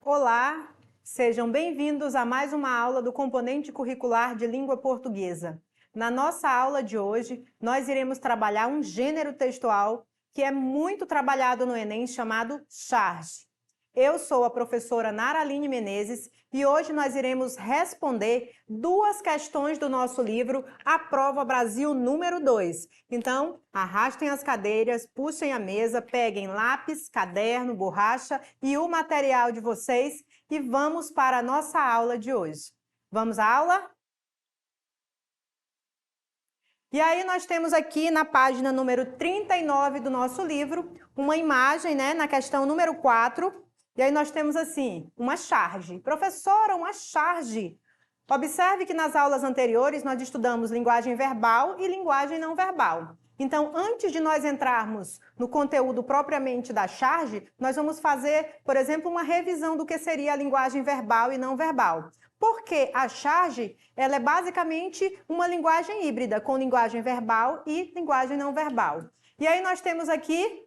Olá, sejam bem-vindos a mais uma aula do componente curricular de língua portuguesa. Na nossa aula de hoje, nós iremos trabalhar um gênero textual que é muito trabalhado no Enem, chamado charge. Eu sou a professora Nara Aline Menezes e hoje nós iremos responder duas questões do nosso livro A Prova Brasil número 2. Então, arrastem as cadeiras, puxem a mesa, peguem lápis, caderno, borracha e o material de vocês e vamos para a nossa aula de hoje. Vamos à aula? E aí nós temos aqui na página número 39 do nosso livro uma imagem, né, na questão número 4. E aí nós temos assim, uma charge. Professora, uma charge. Observe que nas aulas anteriores nós estudamos linguagem verbal e linguagem não verbal. Então, antes de nós entrarmos no conteúdo propriamente da charge, nós vamos fazer, por exemplo, uma revisão do que seria a linguagem verbal e não verbal. Porque a charge, ela é basicamente uma linguagem híbrida, com linguagem verbal e linguagem não verbal. E aí nós temos aqui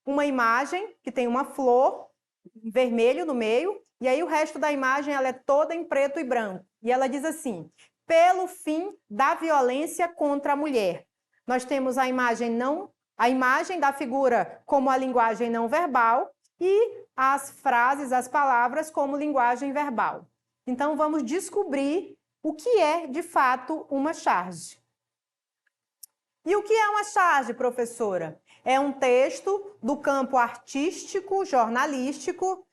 uma imagem que tem uma flor, vermelho no meio, e aí o resto da imagem ela é toda em preto e branco. E ela diz assim, pelo fim da violência contra a mulher. Nós temos a imagem da figura como a linguagem não verbal e as frases, as palavras como linguagem verbal. Então vamos descobrir o que é, de fato, uma charge. E o que é uma charge, professora? É um texto do campo artístico, jornalístico,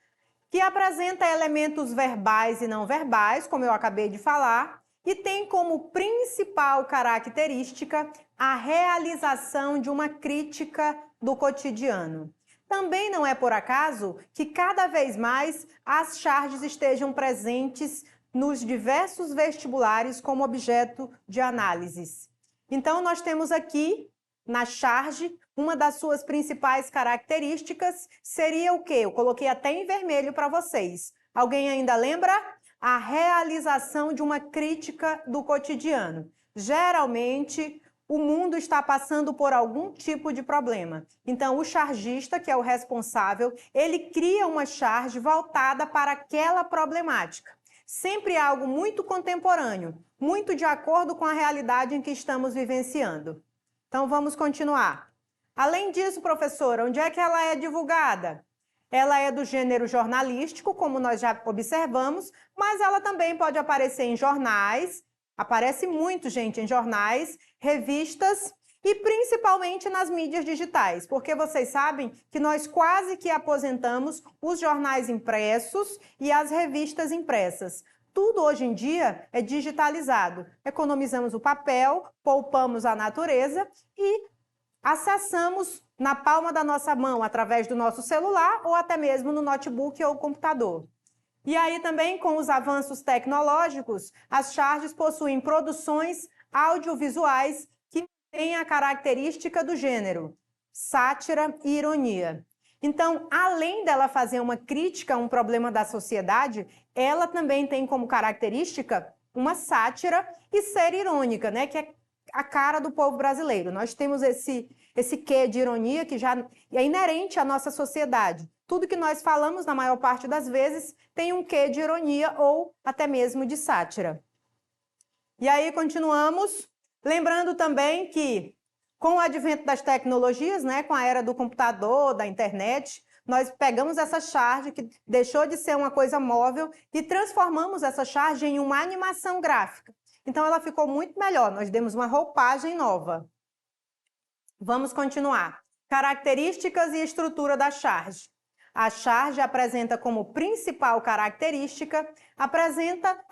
que apresenta elementos verbais e não verbais, como eu acabei de falar, e tem como principal característica a realização de uma crítica do cotidiano. Também não é por acaso que cada vez mais as charges estejam presentes nos diversos vestibulares como objeto de análises. Então, nós temos aqui, na charge, uma das suas principais características seria o quê? Eu coloquei até em vermelho para vocês. Alguém ainda lembra? A realização de uma crítica do cotidiano. Geralmente, o mundo está passando por algum tipo de problema. Então, o chargista, que é o responsável, ele cria uma charge voltada para aquela problemática. Sempre algo muito contemporâneo, muito de acordo com a realidade em que estamos vivenciando. Então, vamos continuar. Além disso, professora, onde é que ela é divulgada? Ela é do gênero jornalístico, como nós já observamos, mas ela também pode aparecer em jornais, aparece muito, gente, em jornais, revistas e principalmente nas mídias digitais, porque vocês sabem que nós quase que aposentamos os jornais impressos e as revistas impressas. Tudo hoje em dia é digitalizado. Economizamos o papel, poupamos a natureza e acessamos na palma da nossa mão, através do nosso celular ou até mesmo no notebook ou computador. E aí também, com os avanços tecnológicos, as charges possuem produções audiovisuais que têm a característica do gênero, sátira e ironia. Então, além dela fazer uma crítica a um problema da sociedade, ela também tem como característica uma sátira e ser irônica, né? Que é a cara do povo brasileiro. Nós temos esse quê de ironia que já é inerente à nossa sociedade. Tudo que nós falamos, na maior parte das vezes, tem um quê de ironia ou até mesmo de sátira. E aí continuamos, lembrando também que, com o advento das tecnologias, né, com a era do computador, da internet, nós pegamos essa charge, que deixou de ser uma coisa móvel, e transformamos essa charge em uma animação gráfica. Então, ela ficou muito melhor, nós demos uma roupagem nova. Vamos continuar. Características e estrutura da charge. A charge apresenta como principal característica a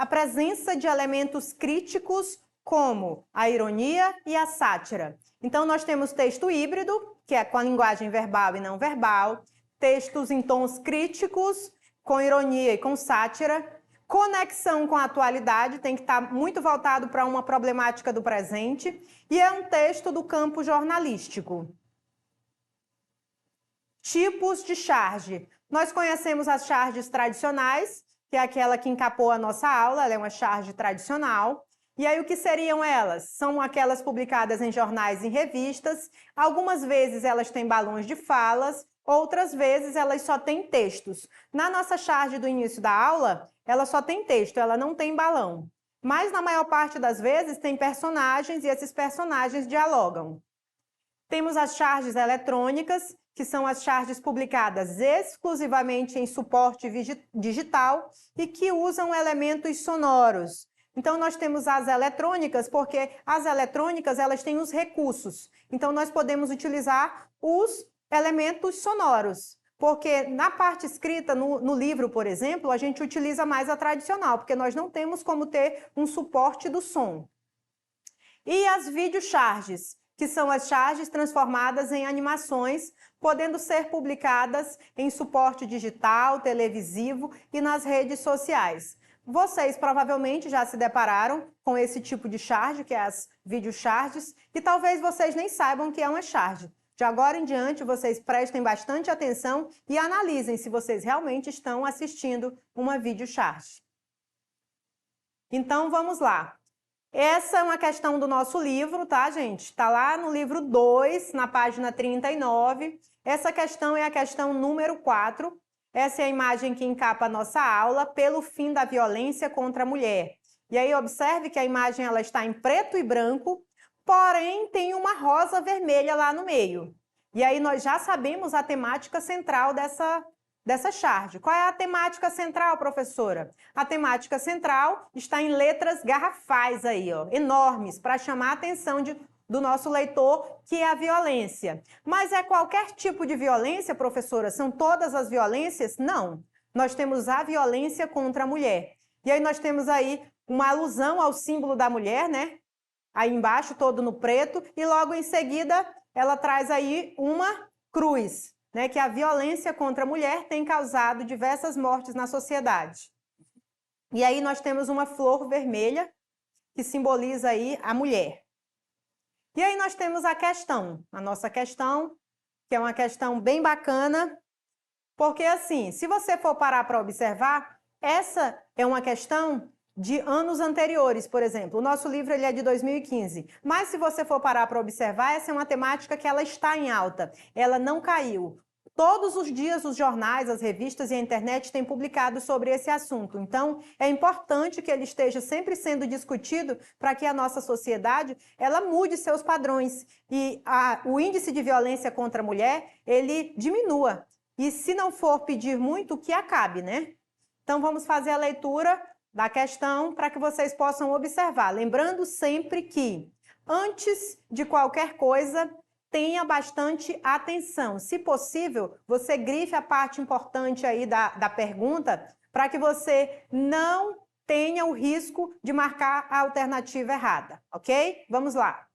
presença de elementos críticos como a ironia e a sátira. Então, nós temos texto híbrido, que é com a linguagem verbal e não verbal, textos em tons críticos, com ironia e com sátira, conexão com a atualidade, tem que estar muito voltado para uma problemática do presente, e é um texto do campo jornalístico. Tipos de charge. Nós conhecemos as charges tradicionais, que é aquela que encapou a nossa aula, ela é uma charge tradicional. E aí, o que seriam elas? São aquelas publicadas em jornais e em revistas. Algumas vezes elas têm balões de falas, outras vezes elas só têm textos. Na nossa charge do início da aula, ela só tem texto, ela não tem balão. Mas, na maior parte das vezes, tem personagens e esses personagens dialogam. Temos as charges eletrônicas, que são as charges publicadas exclusivamente em suporte digital e que usam elementos sonoros. Então, nós temos as eletrônicas, porque as eletrônicas elas têm os recursos. Então, nós podemos utilizar os elementos sonoros. Porque na parte escrita, no livro, por exemplo, a gente utiliza mais a tradicional, porque nós não temos como ter um suporte do som. E as videocharges, que são as charges transformadas em animações, podendo ser publicadas em suporte digital, televisivo e nas redes sociais. Vocês provavelmente já se depararam com esse tipo de charge, que é as videocharges, e talvez vocês nem saibam que é uma charge. De agora em diante, vocês prestem bastante atenção e analisem se vocês realmente estão assistindo uma videocharge. Então, vamos lá. Essa é uma questão do nosso livro, tá, gente? Está lá no livro 2, na página 39. Essa questão é a questão número 4. Essa é a imagem que encapa a nossa aula, pelo fim da violência contra a mulher. E aí, observe que a imagem ela está em preto e branco, porém tem uma rosa vermelha lá no meio. E aí, nós já sabemos a temática central dessa charge. Qual é a temática central, professora? A temática central está em letras garrafais aí, ó, enormes, para chamar a atenção do nosso leitor, que é a violência. Mas é qualquer tipo de violência, professora? São todas as violências? Não. Nós temos a violência contra a mulher. E aí nós temos aí uma alusão ao símbolo da mulher, né? Aí embaixo, todo no preto, e logo em seguida ela traz aí uma cruz, né, que a violência contra a mulher tem causado diversas mortes na sociedade. E aí nós temos uma flor vermelha, que simboliza aí a mulher. E aí nós temos a nossa questão, que é uma questão bem bacana, porque assim, se você for parar para observar, essa é uma questão de anos anteriores, por exemplo. O nosso livro ele é de 2015, mas se você for parar para observar, essa é uma temática que ela está em alta, ela não caiu. Todos os dias os jornais, as revistas e a internet têm publicado sobre esse assunto. Então, é importante que ele esteja sempre sendo discutido para que a nossa sociedade ela mude seus padrões e o índice de violência contra a mulher ele diminua. E se não for pedir muito, que acabe, né? Então, vamos fazer a leitura da questão para que vocês possam observar. Lembrando sempre que, antes de qualquer coisa, tenha bastante atenção. Se possível, você grife a parte importante aí da pergunta para que você não tenha o risco de marcar a alternativa errada, ok? Vamos lá.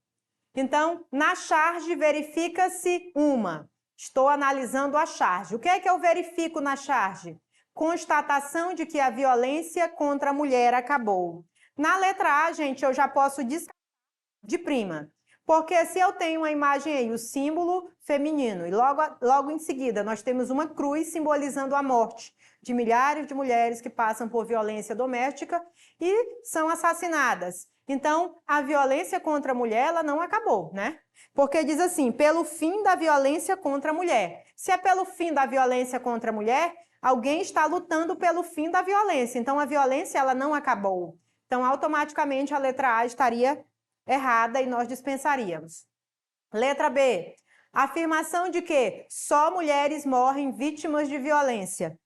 Então, na charge, verifica-se uma. Estou analisando a charge. O que é que eu verifico na charge? Constatação de que a violência contra a mulher acabou. Na letra A, gente, eu já posso descartar de prima. Porque se eu tenho uma imagem aí, o símbolo feminino, e logo em seguida nós temos uma cruz simbolizando a morte de milhares de mulheres que passam por violência doméstica e são assassinadas. Então, a violência contra a mulher, ela não acabou, né? Porque diz assim, pelo fim da violência contra a mulher. Se é pelo fim da violência contra a mulher, alguém está lutando pelo fim da violência. Então, a violência, ela não acabou. Então, automaticamente, a letra A estaria errada e nós dispensaríamos. Letra B. Afirmação de que só mulheres morrem vítimas de violência.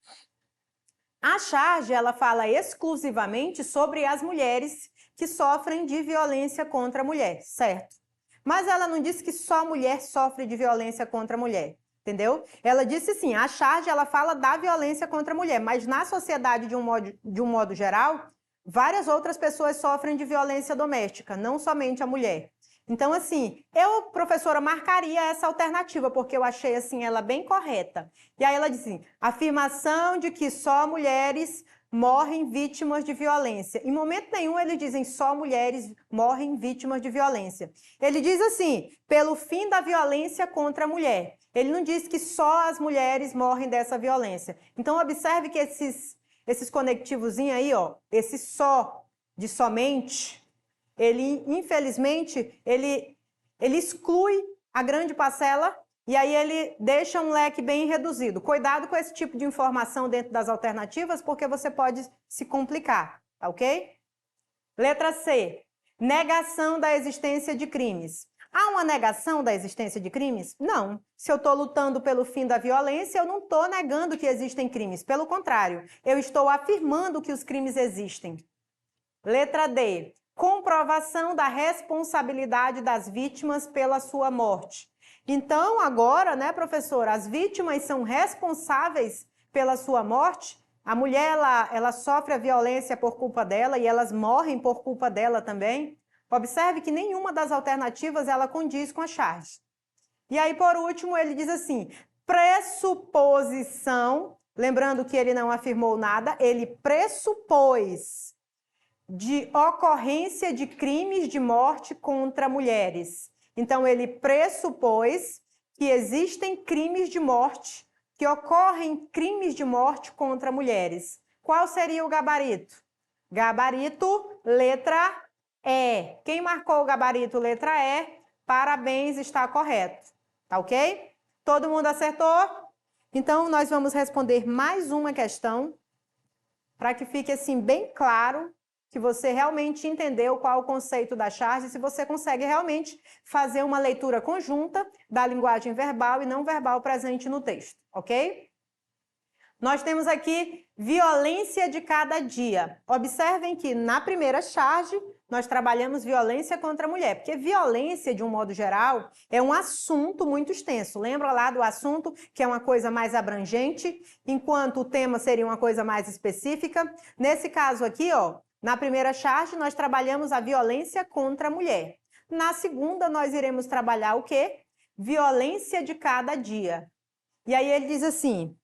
A charge, ela fala exclusivamente sobre as mulheres que sofrem de violência contra a mulher, certo? Mas ela não disse que só mulher sofre de violência contra a mulher, entendeu? Ela disse sim, a charge, ela fala da violência contra a mulher, mas na sociedade, de um modo geral, várias outras pessoas sofrem de violência doméstica, não somente a mulher. Então, assim, eu, professora, marcaria essa alternativa, porque eu achei, assim, ela bem correta. E aí ela diz assim, afirmação de que só mulheres morrem vítimas de violência. Em momento nenhum eles dizem só mulheres morrem vítimas de violência. Ele diz assim, pelo fim da violência contra a mulher. Ele não diz que só as mulheres morrem dessa violência. Então, observe que esses conectivozinhos aí, ó, esse só de somente, ele, infelizmente, ele exclui a grande parcela e aí ele deixa um leque bem reduzido. Cuidado com esse tipo de informação dentro das alternativas, porque você pode se complicar, tá ok? Letra C, negação da existência de crimes. Há uma negação da existência de crimes? Não. Se eu estou lutando pelo fim da violência, eu não estou negando que existem crimes. Pelo contrário, eu estou afirmando que os crimes existem. Letra D, comprovação da responsabilidade das vítimas pela sua morte. Então, agora, né, professora, as vítimas são responsáveis pela sua morte? A mulher, ela sofre a violência por culpa dela e elas morrem por culpa dela também? Observe que nenhuma das alternativas ela condiz com a charge. E aí, por último, ele diz assim, pressuposição, lembrando que ele não afirmou nada, ele pressupôs de ocorrência de crimes de morte contra mulheres. Então, ele pressupôs que existem crimes de morte, que ocorrem crimes de morte contra mulheres. Qual seria o gabarito? Gabarito, letra E. Quem marcou o gabarito, letra E, parabéns, está correto. Tá ok? Todo mundo acertou? Então, nós vamos responder mais uma questão, para que fique assim bem claro que você realmente entendeu qual o conceito da charge, se você consegue realmente fazer uma leitura conjunta da linguagem verbal e não verbal presente no texto, ok? Nós temos aqui violência de cada dia. Observem que na primeira charge nós trabalhamos violência contra a mulher, porque violência, de um modo geral, é um assunto muito extenso. Lembra lá do assunto, que é uma coisa mais abrangente, enquanto o tema seria uma coisa mais específica? Nesse caso aqui, ó, na primeira charge, nós trabalhamos a violência contra a mulher. Na segunda, nós iremos trabalhar o quê? Violência de cada dia. E aí ele diz assim,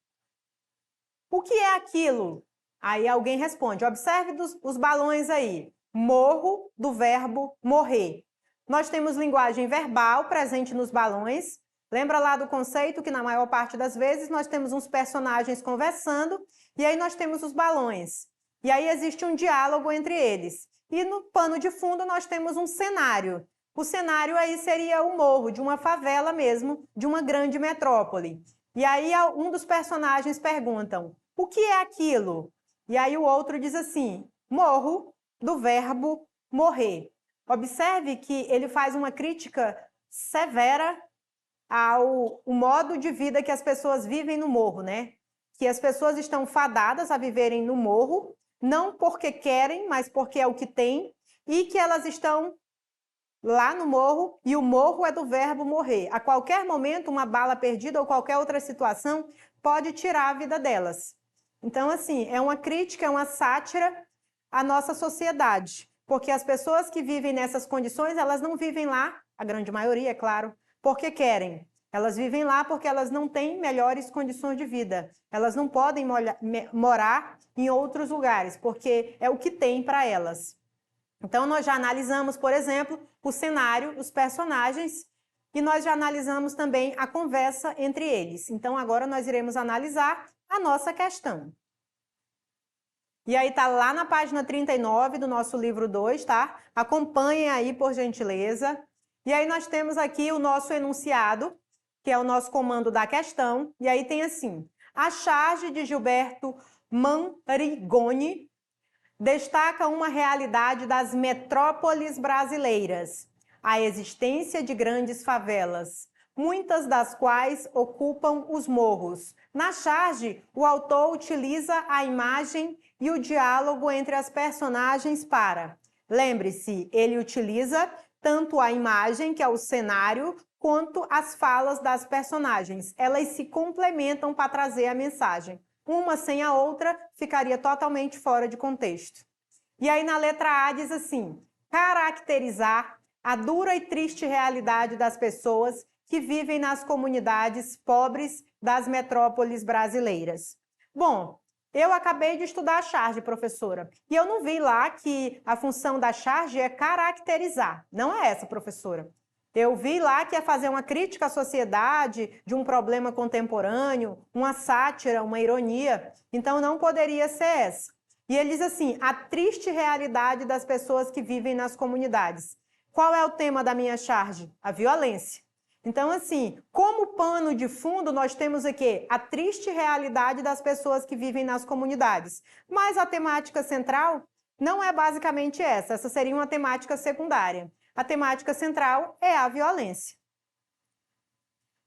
o que é aquilo? Aí alguém responde, observe os balões aí. Morro, do verbo morrer. Nós temos linguagem verbal presente nos balões. Lembra lá do conceito que na maior parte das vezes nós temos uns personagens conversando e aí nós temos os balões. E aí existe um diálogo entre eles. E no pano de fundo nós temos um cenário. O cenário aí seria o morro, de uma favela mesmo, de uma grande metrópole. E aí um dos personagens perguntam, o que é aquilo? E aí o outro diz assim, morro, do verbo morrer. Observe que ele faz uma crítica severa ao modo de vida que as pessoas vivem no morro, né? Que as pessoas estão fadadas a viverem no morro, não porque querem, mas porque é o que tem, e que elas estão lá no morro, e o morro é do verbo morrer. A qualquer momento, uma bala perdida ou qualquer outra situação pode tirar a vida delas. Então, assim, é uma crítica, é uma sátira à nossa sociedade, porque as pessoas que vivem nessas condições, elas não vivem lá, a grande maioria, é claro, porque querem. Elas vivem lá porque elas não têm melhores condições de vida. Elas não podem morar em outros lugares, porque é o que tem para elas. Então, nós já analisamos, por exemplo, o cenário, os personagens, e nós já analisamos também a conversa entre eles. Então, agora nós iremos analisar a nossa questão. E aí tá lá na página 39 do nosso livro 2, tá? Acompanhem aí, por gentileza. E aí nós temos aqui o nosso enunciado, que é o nosso comando da questão. E aí tem assim, a charge de Gilberto Manrigoni destaca uma realidade das metrópoles brasileiras, a existência de grandes favelas, muitas das quais ocupam os morros. Na charge, o autor utiliza a imagem e o diálogo entre as personagens para, lembre-se, ele utiliza tanto a imagem, que é o cenário, quanto as falas das personagens. Elas se complementam para trazer a mensagem. Uma sem a outra ficaria totalmente fora de contexto. E aí na letra A diz assim, caracterizar a dura e triste realidade das pessoas que vivem nas comunidades pobres das metrópoles brasileiras. Bom, eu acabei de estudar a charge, professora, e eu não vi lá que a função da charge é caracterizar. Não é essa, professora. Eu vi lá que é fazer uma crítica à sociedade de um problema contemporâneo, uma sátira, uma ironia. Então, não poderia ser essa. E ele diz assim, a triste realidade das pessoas que vivem nas comunidades. Qual é o tema da minha charge? A violência. Então, assim, como pano de fundo, nós temos aqui a triste realidade das pessoas que vivem nas comunidades. Mas a temática central não é basicamente essa seria uma temática secundária. A temática central é a violência.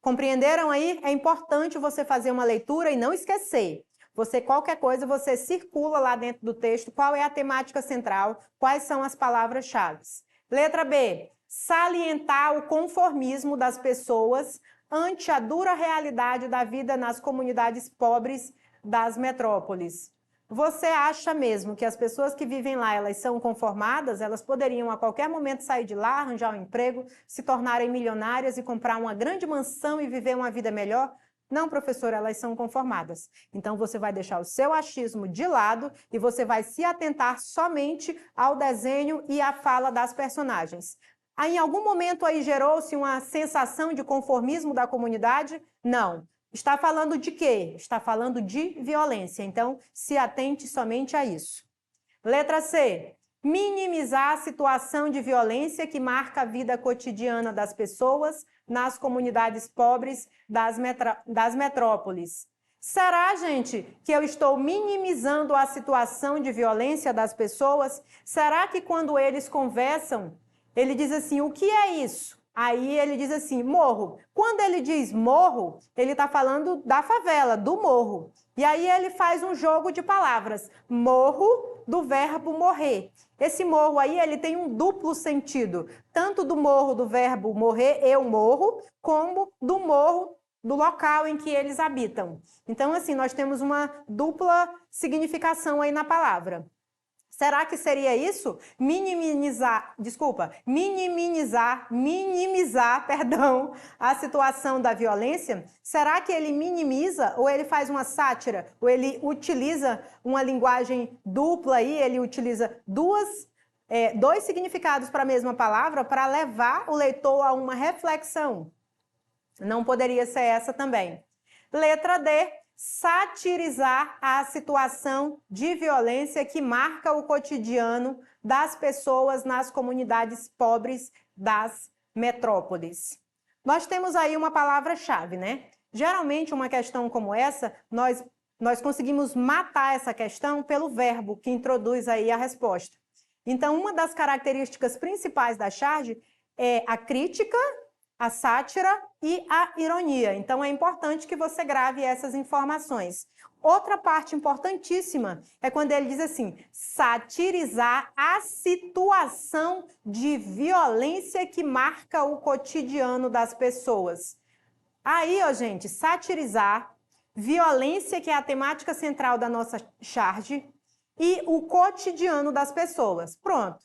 Compreenderam aí? É importante você fazer uma leitura e não esquecer. Qualquer coisa, você circula lá dentro do texto qual é a temática central, quais são as palavras-chave. Letra B. Salientar o conformismo das pessoas ante a dura realidade da vida nas comunidades pobres das metrópoles. Você acha mesmo que as pessoas que vivem lá, elas são conformadas? Elas poderiam a qualquer momento sair de lá, arranjar um emprego, se tornarem milionárias e comprar uma grande mansão e viver uma vida melhor? Não, professora, elas são conformadas. Então, você vai deixar o seu achismo de lado e você vai se atentar somente ao desenho e à fala das personagens. Em algum momento aí gerou-se uma sensação de conformismo da comunidade? Não. Está falando de quê? Está falando de violência. Então, se atente somente a isso. Letra C. Minimizar a situação de violência que marca a vida cotidiana das pessoas nas comunidades pobres das metrópoles. Será, gente, que eu estou minimizando a situação de violência das pessoas? Será que quando eles conversam, ele diz assim, o que é isso? Aí ele diz assim, morro. Quando ele diz morro, ele está falando da favela, do morro. E aí ele faz um jogo de palavras. Morro do verbo morrer. Esse morro aí, ele tem um duplo sentido. Tanto do morro do verbo morrer, eu morro, como do morro do local em que eles habitam. Então, assim, nós temos uma dupla significação aí na palavra. Será que seria isso? Minimizar, perdão, a situação da violência? Será que ele minimiza ou ele faz uma sátira? Ou ele utiliza uma linguagem dupla aí, ele utiliza dois significados para a mesma palavra para levar o leitor a uma reflexão? Não poderia ser essa também. Letra D. Satirizar a situação de violência que marca o cotidiano das pessoas nas comunidades pobres das metrópoles. Nós temos aí uma palavra-chave, né? Geralmente, uma questão como essa, nós conseguimos matar essa questão pelo verbo que introduz aí a resposta. Então, uma das características principais da charge é a crítica, a sátira e a ironia. Então, é importante que você grave essas informações. Outra parte importantíssima é quando ele diz assim, satirizar a situação de violência que marca o cotidiano das pessoas. Aí, ó, gente, satirizar, violência, que é a temática central da nossa charge, e o cotidiano das pessoas. Pronto.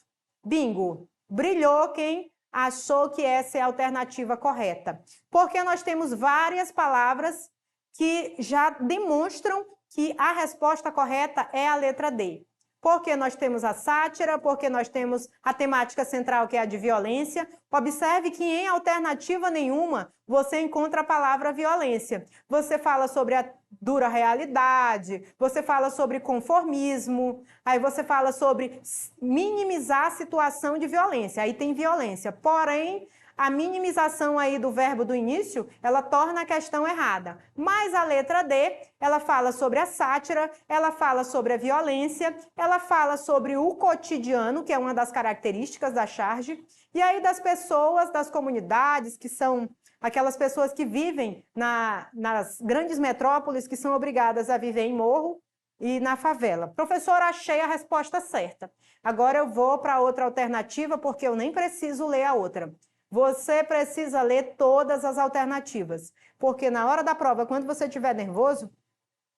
Bingo. Brilhou quem achou que essa é a alternativa correta. Porque nós temos várias palavras que já demonstram que a resposta correta é a letra D. Porque nós temos a sátira, porque nós temos a temática central, que é a de violência. Observe que em alternativa nenhuma você encontra a palavra violência. Você fala sobre a dura realidade, você fala sobre conformismo, aí você fala sobre minimizar a situação de violência. Aí tem violência. Porém, a minimização aí do verbo do início, ela torna a questão errada. Mas a letra D, ela fala sobre a sátira, ela fala sobre a violência, ela fala sobre o cotidiano, que é uma das características da charge, e aí das pessoas, das comunidades, que são aquelas pessoas que vivem nas grandes metrópoles, que são obrigadas a viver em morro e na favela. Professora, achei a resposta certa. Agora eu vou para outra alternativa, porque eu nem preciso ler a outra. Você precisa ler todas as alternativas, porque na hora da prova, quando você estiver nervoso,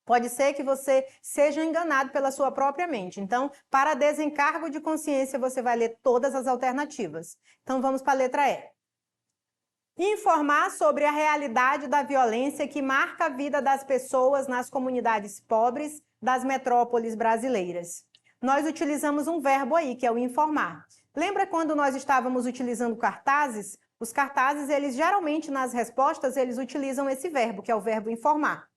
pode ser que você seja enganado pela sua própria mente. Então, para desencargo de consciência, você vai ler todas as alternativas. Então, vamos para a letra E. Informar sobre a realidade da violência que marca a vida das pessoas nas comunidades pobres das metrópoles brasileiras. Nós utilizamos um verbo aí, que é o informar. Lembra quando nós estávamos utilizando cartazes Os cartazes, eles geralmente nas respostas, eles utilizam esse verbo, que é o verbo informar.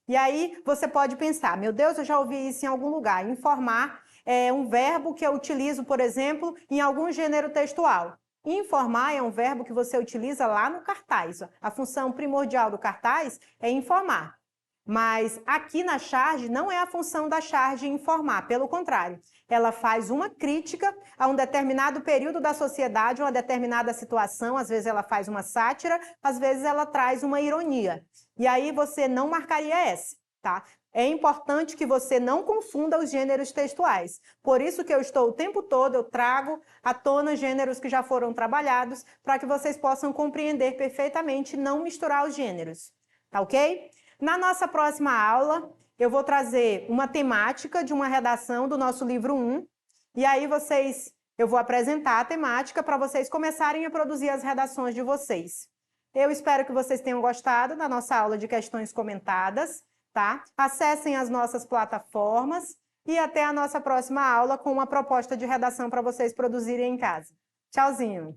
E aí você pode pensar, meu Deus, eu já ouvi isso em algum lugar. Informar é um verbo que eu utilizo, por exemplo, em algum gênero textual. Informar é um verbo que você utiliza lá no cartaz. A função primordial do cartaz é informar. Mas aqui na charge não é a função da charge informar, pelo contrário. Ela faz uma crítica a um determinado período da sociedade, uma determinada situação, às vezes ela faz uma sátira, às vezes ela traz uma ironia. E aí você não marcaria essa, tá? É importante que você não confunda os gêneros textuais. Por isso que eu estou o tempo todo, eu trago à tona gêneros que já foram trabalhados, para que vocês possam compreender perfeitamente e não misturar os gêneros, tá ok? Na nossa próxima aula, eu vou trazer uma temática de uma redação do nosso livro 1, e aí eu vou apresentar a temática para vocês começarem a produzir as redações de vocês. Eu espero que vocês tenham gostado da nossa aula de questões comentadas, tá? Acessem as nossas plataformas e até a nossa próxima aula com uma proposta de redação para vocês produzirem em casa. Tchauzinho!